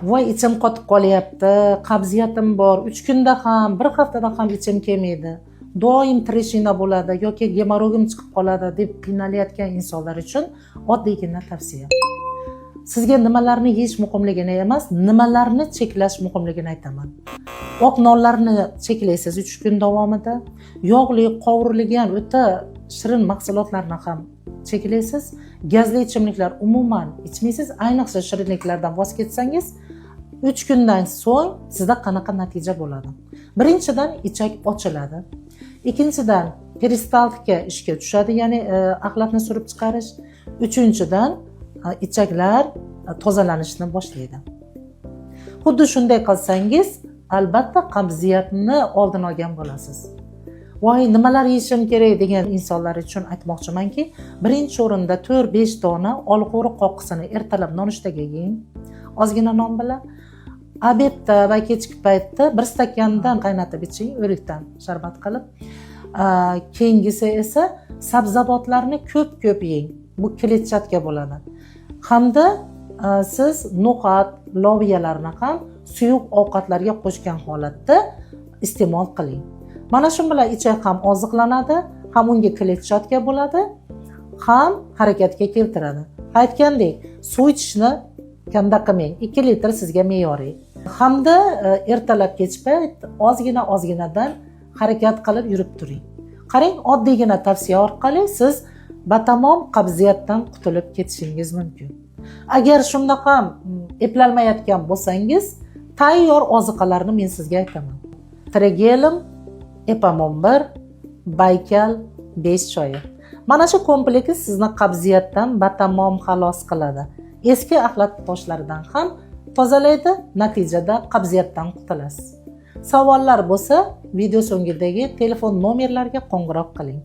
voy ichim qotib qolyapti, qabziyatim bor, 3 kunda ham, 1 haftada ham ichim kelmaydi, doim treshina bo'ladi yoki gemorroyim chiqib qoladi deb qiynalayotgan insonlar uchun oddiygina tavsiya. Sizga nimalarni yeyish muhimligini emas, nimalarni cheklash muhimligini aytaman. Oq nonlarni cheklaysiz 3 kun davomida, yog'li, qovurilgan o'ta shirin mahsulotlarni ham cheklaysiz, gazli ichimliklar umuman ichmaysiz, ayniqsa shirinliklardan voz kechsangiz 3 kundan so'ng sizda qanaqa natija bo'ladi? Birinchidan ichak ochiladi. Ikkinchidan peristaltika ishga tushadi, ya'ni axlatni surib chiqarish. Uchinchidan ichaklar tozalanishni boshlaydi. Xuddi shunday qilsangiz, albatta qabziyatni oldini olgan bo'lasiz. Voy, nimalar yeyishim kerak degan insonlar uchun aytmoqchimanki, birinchi o'rinda 4-5 dona olxo'ri qoqisini ertalab nonushtaga yeng, ozgina non bilan. Obedda va kechki paytda 1 stakandan qaynatib iching, o'rikdan sharbat qilib. Keyingisi esa sabzavotlarni ko'p yeng. Bu kletchatka bo'ladi. Hamda siz no'xat, loviyalarni ham suyuq ovqatlarga qo'shgan holatda iste'mol qiling. Mana shu bilan ichak ham oziqlanadi, ham unga kletchatka bo'ladi, ham harakatga keltiradi. Aytgandek, suv ichishni kamda qilmang. 2 litr sizga me'yoriy. Hamda ertalab kech payt ozginadan harakat qilib yurib turing. Qarang, oddiygina tavsiya orqali siz batamom qabziyatdan qutulib ketishingiz mumkin. Agar shundaqa eplolmayotgan bo'lsangiz, tayyor oziqalarni men sizga aytaman. Trigelim, Epamon 1, Baykal 5 choyi. Mana shu kompleks sizni qabziyatdan batamom xalos qiladi. Eski axlat toshlaridan ham tozalaydi, natijada qabziyatdan qutulasiz. Savollar bo'lsa, video so'ngidagi telefon nomerlariga qo'ng'iroq qiling.